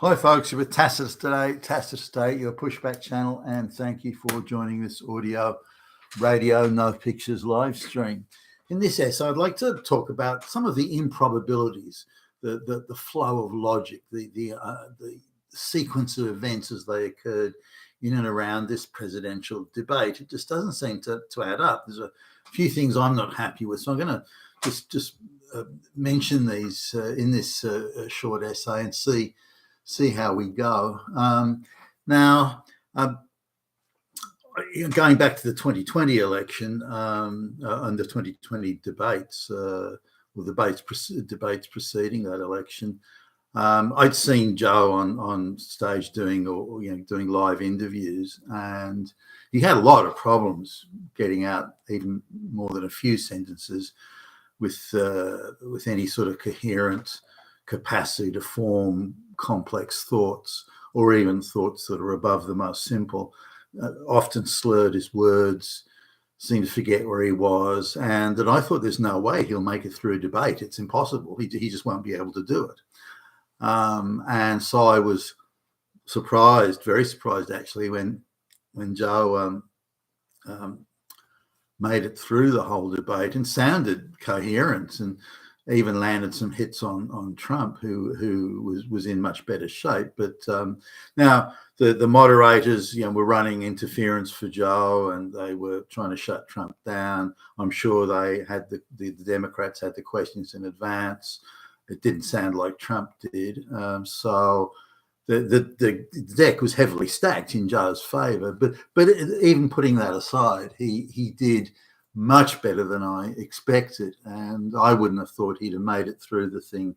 Hi, folks. You're with Tacitus today, Tacitus State, your pushback channel, and thank you for joining this audio, radio, no pictures live stream. In this essay, I'd like to talk about some of the improbabilities, the flow of logic, the sequence of events as they occurred in and around this presidential debate. It just doesn't seem to add up. There's a few things I'm not happy with, so I'm going to just mention these in this short essay and see how we go. Now, going back to the 2020 election and the 2020 debates, or debates preceding that election, I'd seen Joe on stage doing live interviews, and he had a lot of problems getting out even more than a few sentences with any sort of coherent capacity to form complex thoughts, or even thoughts that are above the most simple. Often slurred his words, seemed to forget where he was, and that I thought there's no way he'll make it through a debate. It's impossible. He just won't be able to do it. And so I was surprised, very surprised actually, when Joe made it through the whole debate and sounded coherent and even landed some hits on Trump, who was in much better shape. But now the moderators, were running interference for Joe, and they were trying to shut Trump down. I'm sure they had the Democrats had the questions in advance. It didn't sound like Trump did. So the deck was heavily stacked in Joe's favor. But even putting that aside, he did much better than I expected, and I wouldn't have thought he'd have made it through the thing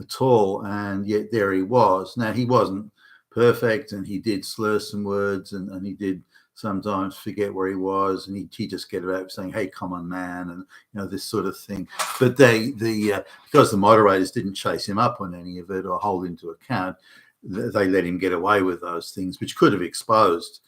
at all, and yet there he was. Now, he wasn't perfect, and he did slur some words, and he did sometimes forget where he was, and he just get about saying, "Hey, come on, man," and this sort of thing. But because the moderators didn't chase him up on any of it or hold him to account, they let him get away with those things, which could have exposed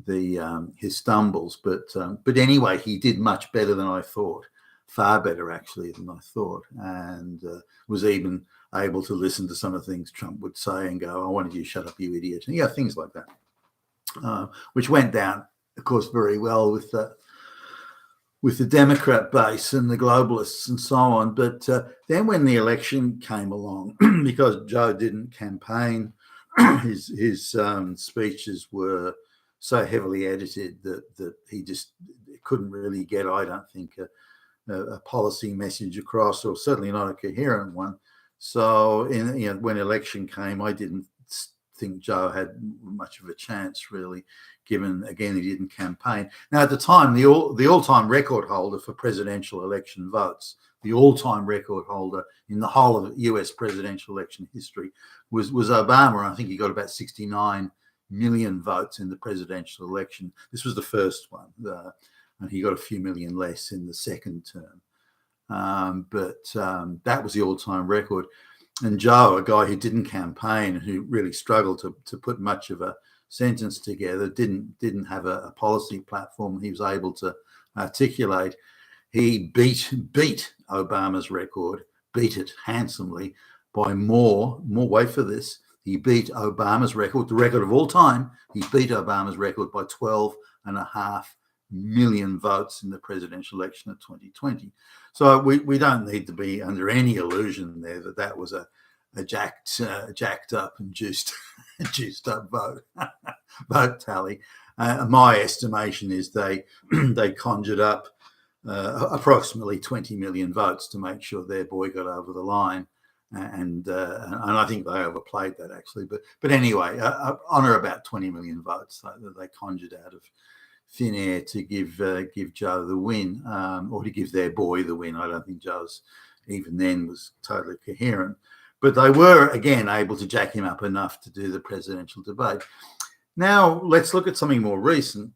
his stumbles. But anyway, he did much better than I thought, far better actually than I thought, and was even able to listen to some of the things Trump would say and go, "I wanted you to shut up, you idiot," and things like that, which went down, of course, very well with the Democrat base and the globalists and so on. But then when the election came along, because Joe didn't campaign, his speeches were so heavily edited that he just couldn't really get, I don't think, a policy message across, or certainly not a coherent one. So when election came, I didn't think Joe had much of a chance, really, given, again, he didn't campaign. Now, at the time, the all-time record holder for presidential election votes, the all-time record holder in the whole of US presidential election history was Obama. I think he got about 69 million votes in the presidential election. This was the first one, and he got a few million less in the second term. But that was the all-time record. And Joe, a guy who didn't campaign, who really struggled to put much of a sentence together, didn't have a policy platform he was able to articulate. He beat Obama's record, beat it handsomely by more. Wait for this. He beat Obama's record, the record of all time. He beat Obama's record by 12.5 million votes in the presidential election of 2020. So we don't need to be under any illusion there that was a jacked up and juiced up vote tally. My estimation is they conjured up approximately 20 million votes to make sure their boy got over the line. And I think they overplayed that, actually. But anyway, on or about 20 million votes that they conjured out of thin air to give Joe the win, or to give their boy the win. I don't think Joe's even then was totally coherent. But they were, again, able to jack him up enough to do the presidential debate. Now, let's look at something more recent.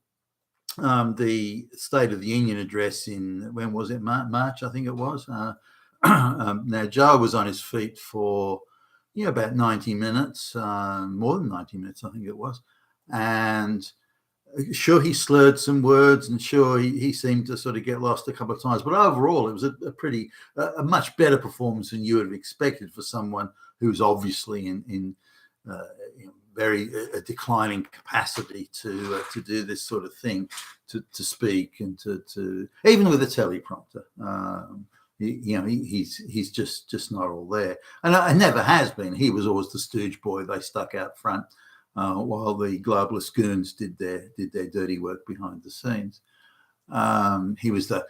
The State of the Union address when was it? March, I think it was. Now, Joe was on his feet for about 90 minutes, more than 90 minutes, I think it was. And sure, he slurred some words, and sure, he seemed to sort of get lost a couple of times. But overall, it was a much better performance than you would have expected for someone who's obviously in very declining capacity to do this sort of thing, to speak and to even with a teleprompter. He's just not all there, and never has been. He was always the stooge boy they stuck out front, while the globalist goons did their dirty work behind the scenes. He was the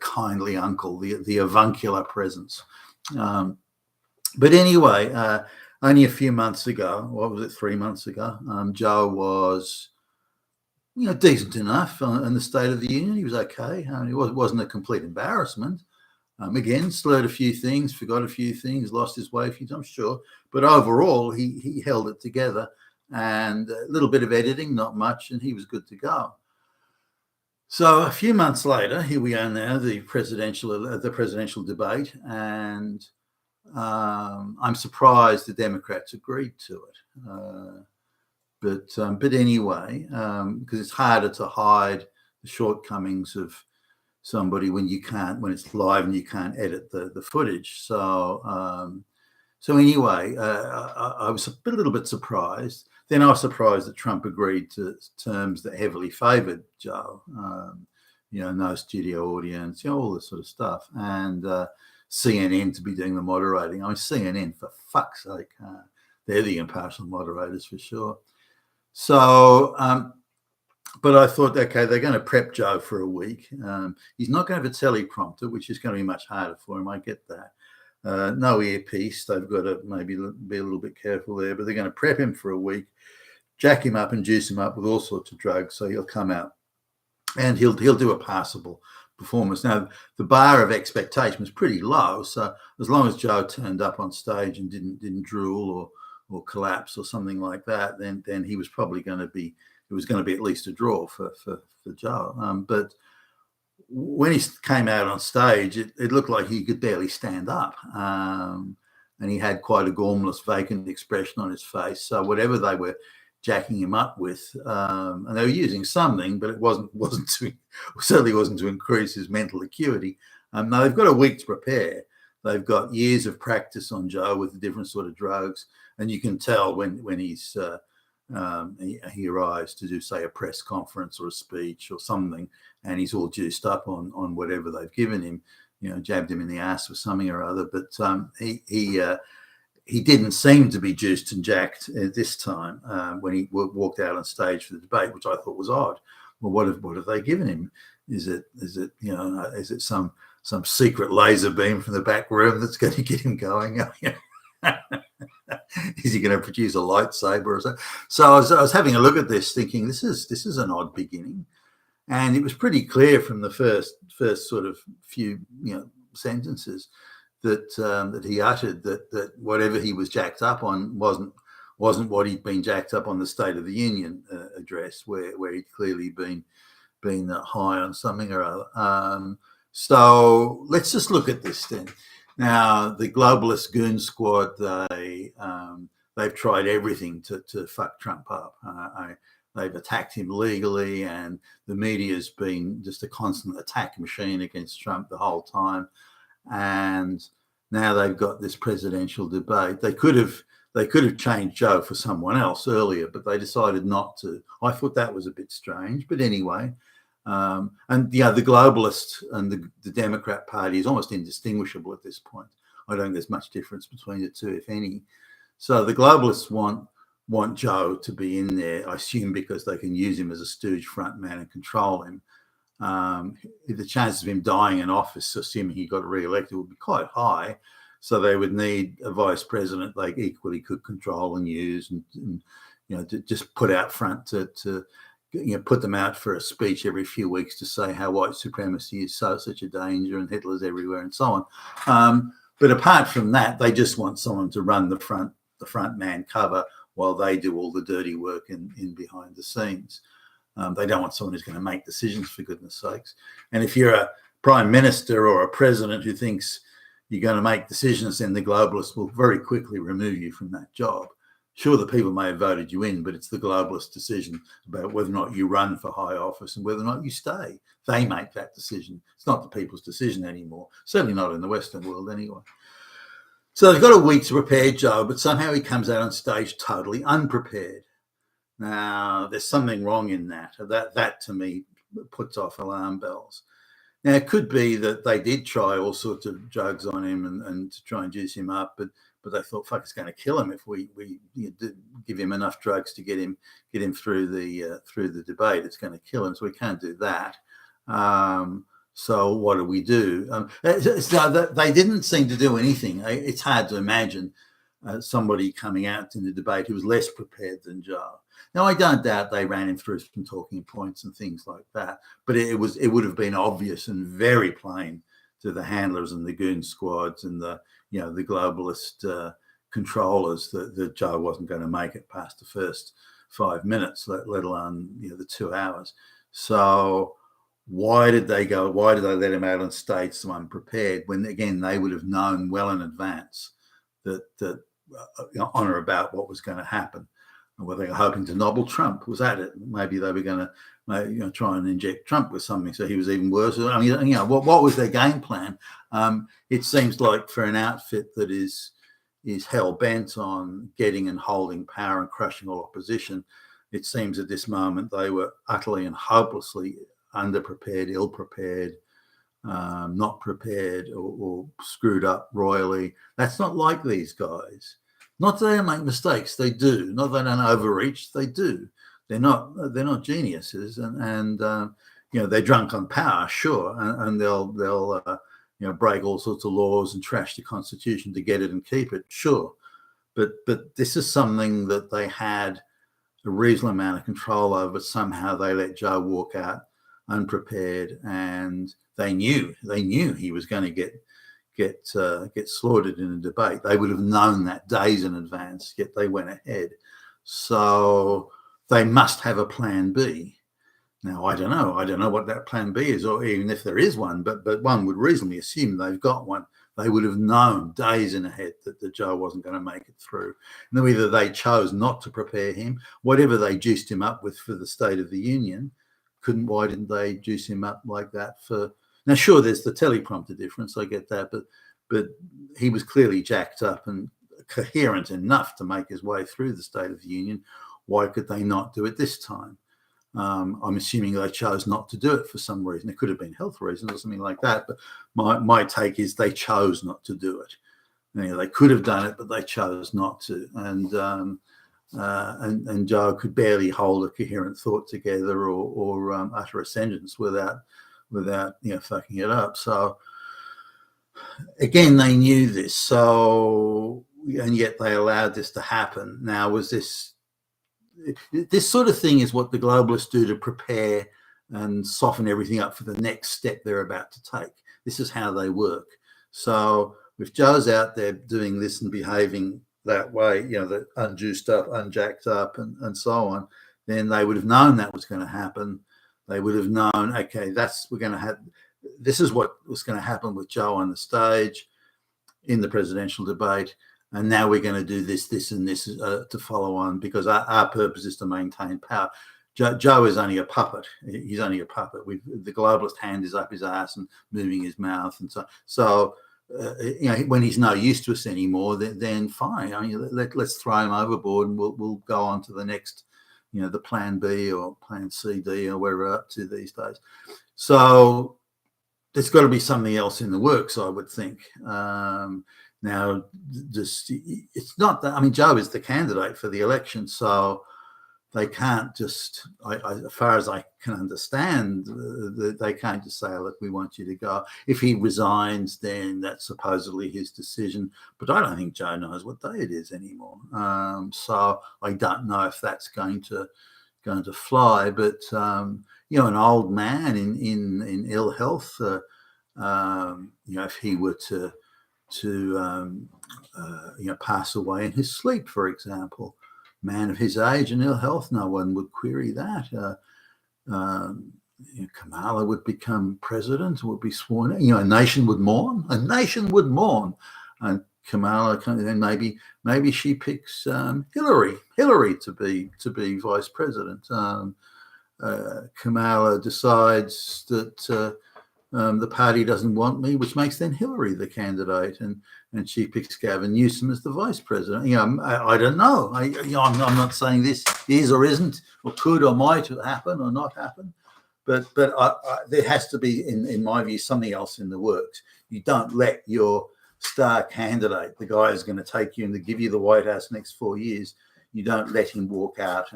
kindly uncle, the avuncular presence. But anyway, only a few months ago, what was it, 3 months ago, Joe was, decent enough in the State of the Union. He was okay. It wasn't a complete embarrassment. Again, slurred a few things, forgot a few things, lost his way a few times, sure. But overall, he held it together, and a little bit of editing, not much, and he was good to go. So a few months later, here we are now, the presidential debate, and I'm surprised the Democrats agreed to it. But anyway, because it's harder to hide the shortcomings of somebody when it's live and you can't edit the footage. So anyway, I was a little bit surprised. Then I was surprised that Trump agreed to terms that heavily favored Joe. No studio audience, all this sort of stuff, and CNN to be doing the moderating. I mean, CNN, for fuck's sake, they're the impartial moderators for sure. So, but I thought, okay, they're going to prep Joe for a week. He's not going to have a teleprompter, which is going to be much harder for him. I get that. No earpiece. They've got to maybe be a little bit careful there, but they're going to prep him for a week, jack him up and juice him up with all sorts of drugs. So he'll come out and he'll do a passable performance. Now, the bar of expectation was pretty low. So as long as Joe turned up on stage and didn't drool or collapse or something like that, then he was probably going to be, it was going to be at least a draw for Joe. But when he came out on stage, it looked like he could barely stand up. And he had quite a gormless, vacant expression on his face. So whatever they were jacking him up with, and they were using something, but it certainly wasn't to increase his mental acuity. Now they've got a week to prepare. They've got years of practice on Joe with the different sort of drugs, and you can tell when he's he arrives to do, say, a press conference or a speech or something, and he's all juiced up on whatever they've given him, jabbed him in the ass or something or other. But he didn't seem to be juiced and jacked this time when he walked out on stage for the debate, which I thought was odd. Well, what have they given him? Is it some secret laser beam from the back room that's going to get him going? Is he going to produce a lightsaber or so? So I was having a look at this, thinking this is an odd beginning, and it was pretty clear from the first sort of few sentences that he uttered that whatever he was jacked up on wasn't what he'd been jacked up on the State of the Union address, where he'd clearly been high on something or other. So let's just look at this then. Now, the globalist goon squad, they've tried everything to fuck Trump up. They've attacked him legally, and the media's been just a constant attack machine against Trump the whole time. And now they've got this presidential debate. They could have changed Joe for someone else earlier, but they decided not to. I thought that was a bit strange, but anyway. And the globalist and the Democrat Party is almost indistinguishable at this point. I don't think there's much difference between the two, if any. So the globalists want Joe to be in there, I assume, because they can use him as a stooge front man and control him. The chances of him dying in office, assuming he got re-elected, would be quite high. So they would need a vice president they equally could control and use, and to just put out front to put them out for a speech every few weeks to say how white supremacy is such a danger and Hitler's everywhere and so on. But apart from that, they just want someone to run the front man cover while they do all the dirty work in behind the scenes. They don't want someone who's going to make decisions, for goodness sakes. And if you're a prime minister or a president who thinks you're going to make decisions, then the globalists will very quickly remove you from that job. Sure, the people may have voted you in, but it's the globalist decision about whether or not you run for high office and whether or not you stay. They make that decision. It's not the people's decision anymore, certainly not in the Western world anyway. So they've got a week to prepare Joe, but somehow he comes out on stage totally unprepared. Now, there's something wrong in that. That to me puts off alarm bells. Now, it could be that they did try all sorts of drugs on him and to try and juice him up, but they thought, fuck, it's going to kill him if we give him enough drugs to get him through the debate. It's going to kill him, so we can't do that. So what do we do? So they didn't seem to do anything. It's hard to imagine somebody coming out in the debate who was less prepared than Joe. Now, I don't doubt they ran him through some talking points and things like that, but it would have been obvious and very plain to the handlers and the goon squads and the globalist controllers that Joe wasn't going to make it past the first 5 minutes, let alone the 2 hours. So why did they let him out on stage so unprepared when, again, they would have known well in advance that on or about what was going to happen? Were they hoping to nobble Trump? Was that it? Maybe they were going to try and inject Trump with something so he was even worse. I mean, what was their game plan? It seems like for an outfit that is hell bent on getting and holding power and crushing all opposition, it seems at this moment they were utterly and hopelessly underprepared, ill-prepared, not prepared, or screwed up royally. That's not like these guys. Not that they don't make mistakes, they do. Not that they don't overreach, they do. They're not geniuses, and they're drunk on power, sure, and they'll break all sorts of laws and trash the Constitution to get it and keep it, sure. But this is something that they had a reasonable amount of control over. Somehow they let Joe walk out unprepared, and they knew he was going to get slaughtered in a debate. They would have known that days in advance, yet they went ahead. So they must have a plan B. Now, I don't know what that plan B is, or even if there is one, but one would reasonably assume they've got one. They would have known days in ahead that Joe wasn't going to make it through. And either they chose not to prepare him, whatever they juiced him up with for the State of the Union, why didn't they juice him up like that for... Now, sure, there's the teleprompter difference. I get that, but he was clearly jacked up and coherent enough to make his way through the State of the Union. Why could they not do it this time? I'm assuming they chose not to do it for some reason. It could have been health reasons or something like that. But my take is they chose not to do it. They could have done it, but they chose not to. And Joe could barely hold a coherent thought together or utter a sentence without fucking it up. So again, they knew this. So, and yet they allowed this to happen. Now, was this sort of thing is what the globalists do to prepare and soften everything up for the next step they're about to take. This is how they work. So if Joe's out there doing this and behaving that way, the unjuiced up, unjacked up, and so on, then they would have known that was going to happen. They would have known, okay, this is what was going to happen with Joe on the stage in the presidential debate. And now we're going to do this, and this to follow on, because our purpose is to maintain power. Joe is only a puppet. He's only a puppet. The globalist hand is up his ass and moving his mouth, and so when he's no use to us anymore, then fine. Let's throw him overboard, and we'll go on to the next, the plan B or plan C, D, or where we're up to these days. So there's got to be something else in the works, I would think. Now, it's not that. I mean, Joe is the candidate for the election, so they can't just, as far as I can understand, they can't just say, look, we want you to go. If he resigns, then that's supposedly his decision. But I don't think Joe knows what day it is anymore. So I don't know if that's going to fly. But an old man in ill health, if he were to pass away in his sleep, for example, man of his age and ill health, no one would query that. Kamala would become president, would be sworn in. A nation would mourn. A nation would mourn. And Kamala, then maybe she picks Hillary to be vice president. Kamala decides that the party doesn't want me, which makes then Hillary the candidate, and and she picks Gavin Newsom as the vice president. I don't know. I'm not saying this is or isn't or could or might happen or not happen, but there has to be, in my view, something else in the works. You don't let your star candidate, the guy who's going to take you and to give you the White House next 4 years, you don't let him walk out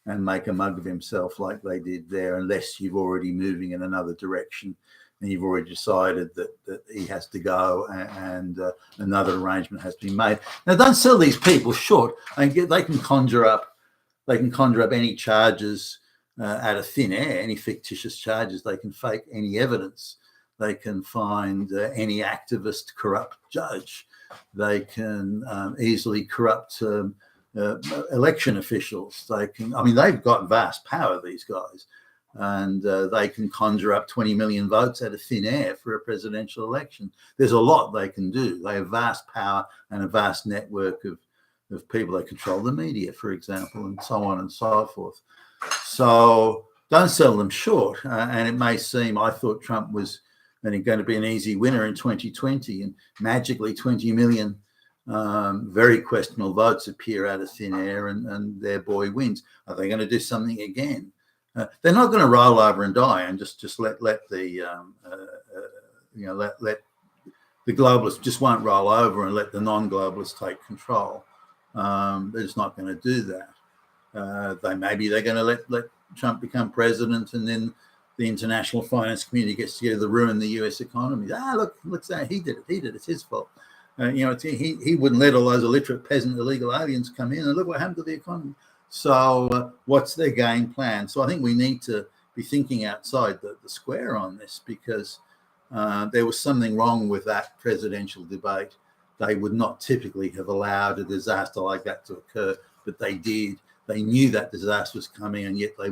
and make a mug of himself like they did there, unless you're already moving in another direction and you've already decided that he has to go and another arrangement has been made. Now, don't sell these people short. They can conjure up any charges out of thin air, any fictitious charges. They can fake any evidence. They can find any activist corrupt judge. They can easily corrupt election officials. They've got vast power, these guys, and they can conjure up 20 million votes out of thin air for a presidential election. There's a lot they can do. They have vast power and a vast network of people. They control the media, for example, and so on and so forth. So don't sell them short. And it may seem, I thought Trump was going to be an easy winner in 2020, and magically 20 million very questionable votes appear out of thin air, and their boy wins. Are they going to do something again? They're not going to roll over and die and just let the globalists just won't roll over and let the non-globalists take control. They're just not going to do that. They're going to let Trump become president, and then the international finance community gets together to ruin the US economy. Look, say he did it. It's his fault. He wouldn't let all those illiterate peasant illegal aliens come in, and look what happened to the economy. So what's their game plan? So I think we need to be thinking outside the square on this, because there was something wrong with that presidential debate. They would not typically have allowed a disaster like that to occur, but they did. They knew that disaster was coming, and yet they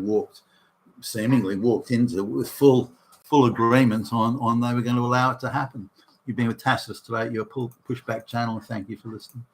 seemingly walked into it with full agreement on they were going to allow it to happen. You've been with Tacitus today, your Pushback channel, and thank you for listening.